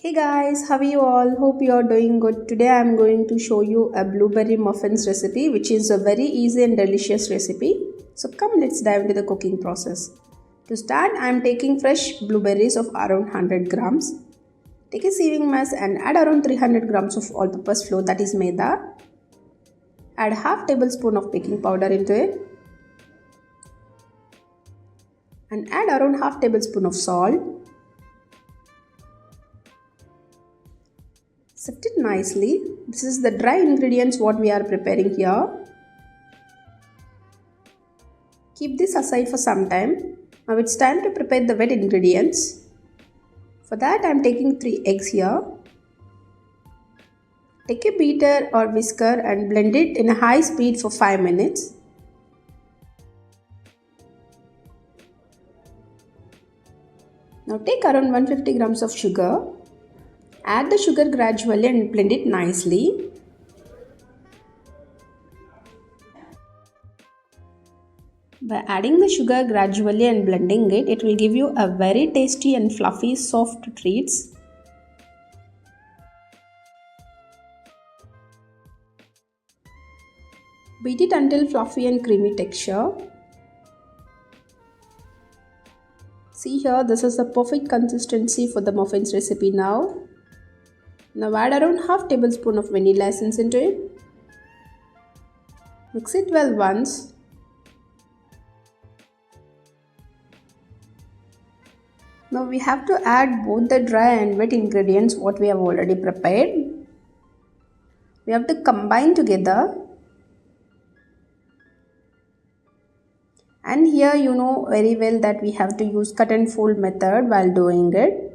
Hey guys, how are you all? Hope you are doing good. Today I am going to show you a blueberry muffins recipe, which is a very easy and delicious recipe. So come, let's dive into the cooking process. To start, I am taking fresh blueberries of around 100 grams. Take a sieving mass and add around 300 grams of all-purpose flour, that is maida. Add half tablespoon of baking powder into it. And add around half tablespoon of salt. Sift it nicely. This is the dry ingredients what we are preparing here. Keep this aside for some time. Now it's time to prepare the wet ingredients. For that I am taking 3 eggs here. Take a beater or whisker and blend it in a high speed for 5 minutes. Now take around 150 grams of sugar. Add the sugar gradually and blend it nicely. By adding the sugar gradually and blending it, it will give you a very tasty and fluffy soft treats. Beat it until fluffy and creamy texture. See here, this is the perfect consistency for the muffins recipe now. Now add around half tablespoon of vanilla essence into it. Mix it well once. Now we have to add both the dry and wet ingredients what we have already prepared. We have to combine together. And here you know very well that we have to use cut and fold method while doing it.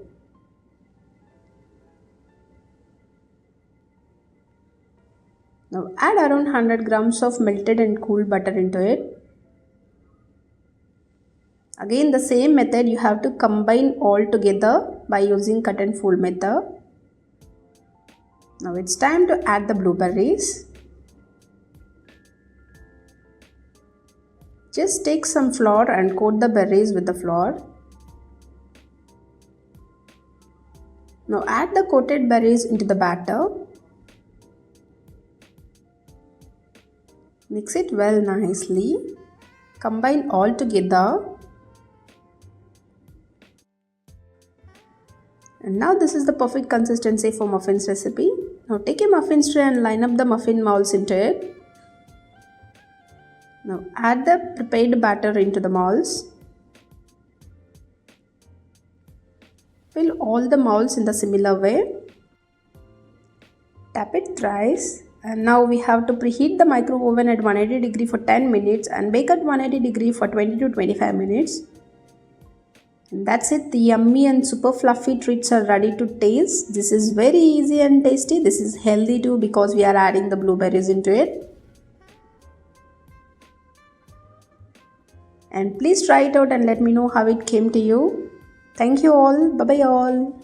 Now add around 100 grams of melted and cooled butter into it. Again the same method, you have to combine all together by using cut and fold method. Now it's time to add the blueberries. Just take some flour and coat the berries with the flour. Now add the coated berries into the batter. Mix it well nicely. Combine all together. And now this is the perfect consistency for muffins recipe. Now take a muffin tray and line up the muffin molds into it. Now add the prepared batter into the molds. Fill all the molds in the similar way. Tap it thrice. And now we have to preheat the micro oven at 180 degree for 10 minutes and bake at 180 degree for 20 to 25 minutes. And that's it. The yummy and super fluffy treats are ready to taste. This is very easy and tasty. This is healthy too because we are adding the blueberries into it. And please try it out and let me know how it came to you. Thank you all. Bye bye all.